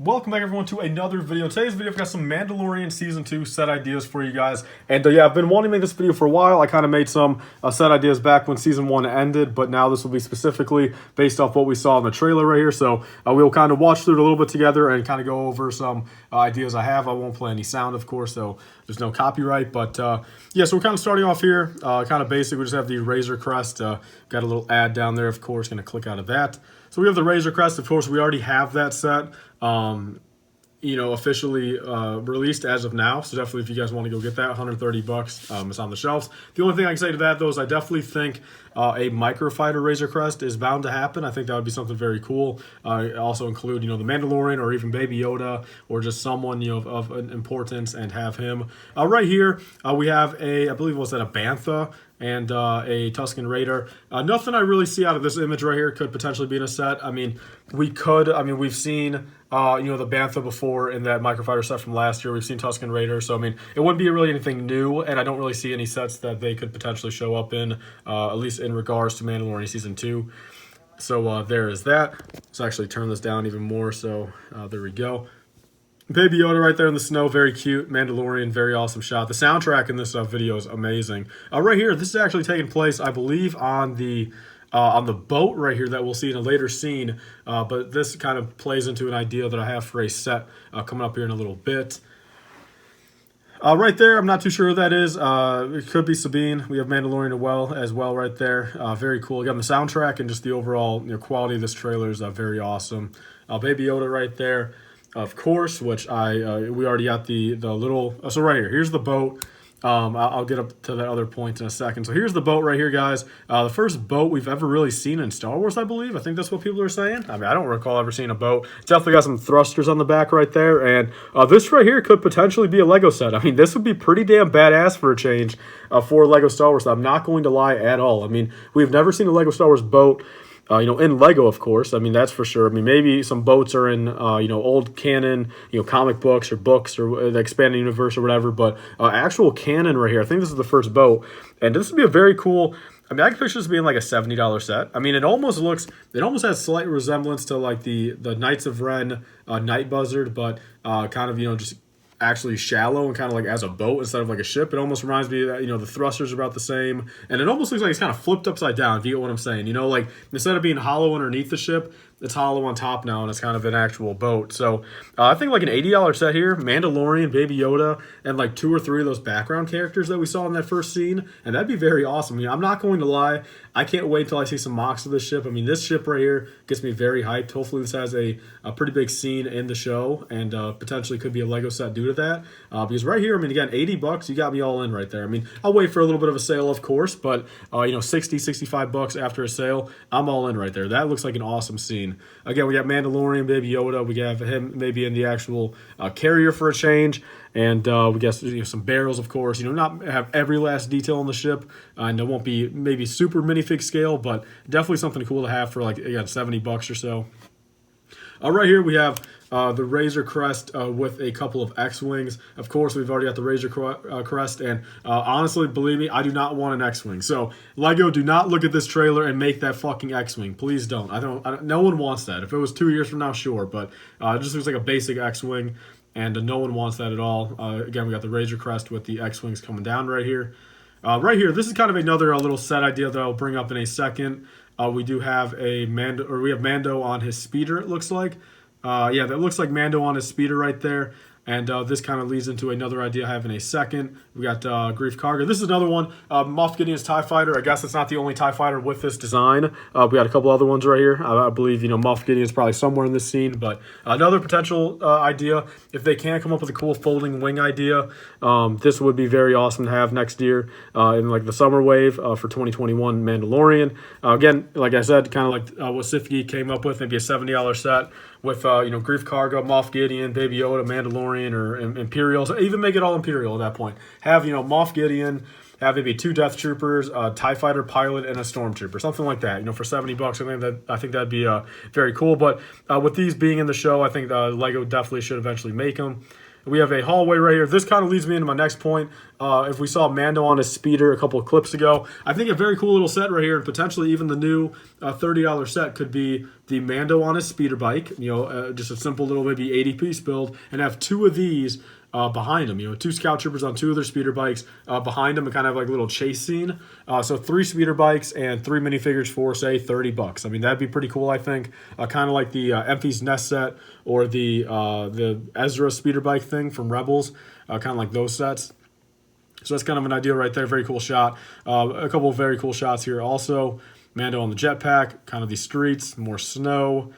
Welcome back everyone to another video. In today's video I've got some Mandalorian Season 2 set ideas for you guys. And yeah, I've been wanting to make this video for a while. I kind of made some set ideas back when Season 1 ended, but now this will be specifically based off what we saw in the trailer right here. So we'll kind of watch through it a little bit together and kind of go over some ideas I have. I won't play any sound, of course, so there's no copyright. But yeah, so we're kind of starting off here, kind of basic. We just have the Razor Crest. Got a little ad down there, of course, going to click out of that. So we have the Razor Crest, of course, we already have that set, officially released as of now. So definitely if you guys want to go get that, 130 bucks, it's on the shelves. The only thing I can say to that, though, is I definitely think a microfighter Razor Crest is bound to happen. I think that would be something very cool. Also include, the Mandalorian or even Baby Yoda or just someone, of importance and have him. Right here, we have I believe, was that a Bantha? And a Tusken Raider. Nothing I really see out of this image right here could potentially be in a set. We've seen, the Bantha before in that microfighter set from last year. We've seen Tusken Raider. So, it wouldn't be really anything new. And I don't really see any sets that they could potentially show up in, at least in regards to Mandalorian Season 2. So, there is that. Let's actually turn this down even more. So, there we go. Baby Yoda right there in the snow, very cute. Mandalorian, very awesome shot. The soundtrack in this video is amazing. Right here, this is actually taking place, I believe, on the boat right here that we'll see in a later scene. But this kind of plays into an idea that I have for a set coming up here in a little bit. Right there, I'm not too sure who that is. It could be Sabine. We have Mandalorian as well right there. Very cool. Again, the soundtrack and just the overall quality of this trailer is very awesome. Baby Yoda right there. Of course, which we already got the little, so right here, here's the boat. I'll get up to that other point in a second. So here's the boat right here, guys. The first boat we've ever really seen in Star Wars, I believe. I think that's what people are saying. I don't recall ever seeing a boat. It's definitely got some thrusters on the back right there. And this right here could potentially be a Lego set. This would be pretty damn badass for a change for Lego Star Wars. I'm not going to lie at all. We've never seen a Lego Star Wars boat. In Lego, of course. That's for sure. Maybe some boats are in, old canon, comic books or the expanded universe or whatever. But actual canon right here. I think this is the first boat, and this would be a very cool. I can picture this being like a $70 set. It almost has slight resemblance to like the Knights of Ren Night Buzzard, but kind of just actually shallow and kind of like as a boat instead of like a ship. It almost reminds me that, the thrusters are about the same. And it almost looks like it's kind of flipped upside down, if you get what I'm saying. Like instead of being hollow underneath the ship, it's hollow on top now, and it's kind of an actual boat. So I think like an $80 set here, Mandalorian, Baby Yoda, and like 2 or 3 of those background characters that we saw in that first scene. And that'd be very awesome. I'm not going to lie. I can't wait until I see some mocks of this ship. This ship right here gets me very hyped. Hopefully this has a pretty big scene in the show, and potentially could be a Lego set due to that. Because right here, again, 80 bucks, you got me all in right there. I'll wait for a little bit of a sale, of course, but 60, 65 bucks after a sale, I'm all in right there. That looks like an awesome scene. Again, we got Mandalorian, Baby Yoda. We have him maybe in the actual carrier for a change. And we got some barrels, of course. Not have every last detail on the ship. And it won't be maybe super minifig scale, but definitely something cool to have for, like, again, 70 bucks or so. Right here we have the Razor Crest with a couple of X-Wings. Of course, we've already got the Razor Crest, and honestly, believe me, I do not want an X-Wing. So, Lego, do not look at this trailer and make that fucking X-Wing. Please don't. No one wants that. If it was 2 years from now, sure, but it just looks like a basic X-Wing, and no one wants that at all. Again, we got the Razor Crest with the X-Wings coming down right here. Right here, this is kind of another little set idea that I'll bring up in a second. We do have we have Mando on his speeder, it looks like. Yeah, that looks like Mando on his speeder right there. And this kind of leads into another idea I have in a second. We got Grief Karga. This is another one. Moff Gideon's TIE Fighter. I guess it's not the only TIE Fighter with this design. We got a couple other ones right here. I believe, Moff Gideon's probably somewhere in this scene. But another potential idea, if they can come up with a cool folding wing idea, this would be very awesome to have next year in like the summer wave for 2021 Mandalorian. Again, like I said, kind of like what Sifgeek came up with, maybe a $70 set with Grief Karga, Moff Gideon, Baby Yoda, Mandalorian, or Imperials. Even make it all Imperial at that point. Have Moff Gideon, have maybe 2 Death Troopers, a TIE Fighter pilot, and a Stormtrooper, something like that. For 70 bucks, I think that'd be very cool. But with these being in the show, I think Lego definitely should eventually make them. we have a hallway right here. This kind of leads me into my next point. If we saw Mando on his speeder a couple of clips ago, I think a very cool little set right here, and potentially even the new $30 set could be the Mando on his speeder bike. You know, just a simple little maybe 80-piece build, and have 2 of these behind them. You know, 2 scout troopers on 2 of their speeder bikes behind them, and kind of like a little chase scene. So 3 speeder bikes and 3 minifigures for, say, $30. I mean, that'd be pretty cool, I think. Kind of like the Emphy's Nest set or the Ezra speeder bike thing from Rebels. Kind of like those sets. So that's kind of an idea right there. Very cool shot. A couple of very cool shots here also. Mando on the jetpack, kind of these streets, more snow.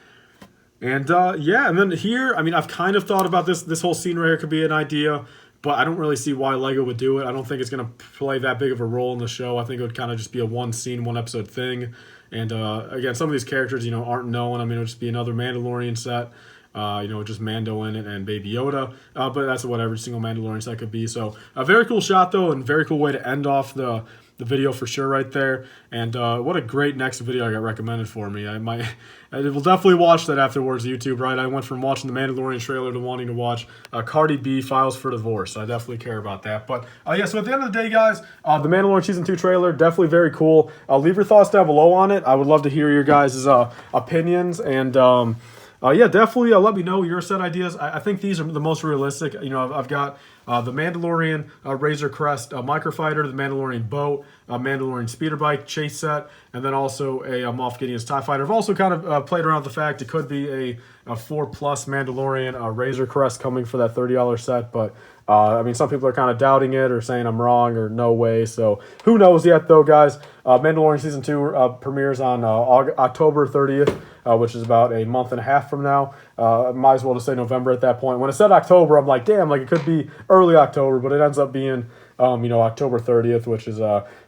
And yeah, and then here, I mean, I've kind of thought about this whole scene right here could be an idea, but I don't really see why LEGO would do it. I don't think it's going to play that big of a role in the show. I think it would kind of just be a one scene, one episode thing. And again, some of these characters, you know, aren't known. I mean, it'll just be another Mandalorian set. You know, just Mando in it and Baby Yoda. But that's whatever single Mandalorian set could be. So a very cool shot, though, and very cool way to end off the video for sure right there. And what a great next video I got recommended for me. I will definitely watch that afterwards, YouTube, right? I went from watching the Mandalorian trailer to wanting to watch Cardi B Files for Divorce. I definitely care about that. But yeah, so at the end of the day, guys, the Mandalorian Season 2 trailer, definitely very cool. Leave your thoughts down below on it. I would love to hear your guys' opinions. And yeah, definitely let me know your set ideas. I think these are the most realistic. You know, I've got the Mandalorian Razor Crest Microfighter, the Mandalorian Boat, Mandalorian Speeder Bike Chase set, and then also a Moff Gideon's TIE Fighter. I've also kind of played around with the fact it could be a 4+ Mandalorian Razor Crest coming for that $30 set, but I mean, some people are kind of doubting it or saying I'm wrong or no way, so who knows yet, though, guys. Mandalorian Season 2 premieres on October 30th, which is about a month and a half from now. Might as well just say November at that point. When it said October, I'm like, damn, like it could be early October, but it ends up being, you know, October 30th, which is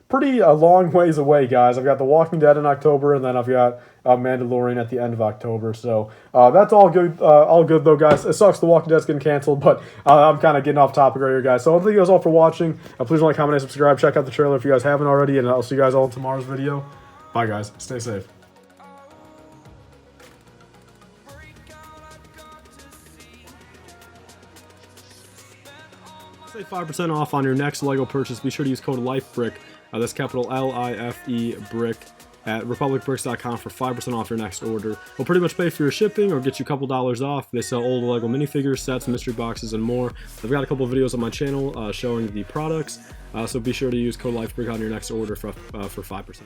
pretty a long ways away, guys. I've got The Walking Dead in October, and then I've got Mandalorian at the end of October. So that's all good though, guys. It sucks The Walking Dead's getting canceled, but I'm kind of getting off topic right here, guys. So thank you guys all for watching. Please like, comment, and subscribe. Check out the trailer if you guys haven't already, and I'll see you guys all in tomorrow's video. Bye, guys. Stay safe. Save 5% off on your next LEGO purchase. Be sure to use code LIFEBRICK. That's capital LIFE at republicbricks.com for 5% off your next order. We'll pretty much pay for your shipping or get you a couple dollars off. They sell old LEGO minifigures, sets, mystery boxes, and more. I've got a couple of videos on my channel showing the products, so be sure to use code LIFEBRICK on your next order for 5% off.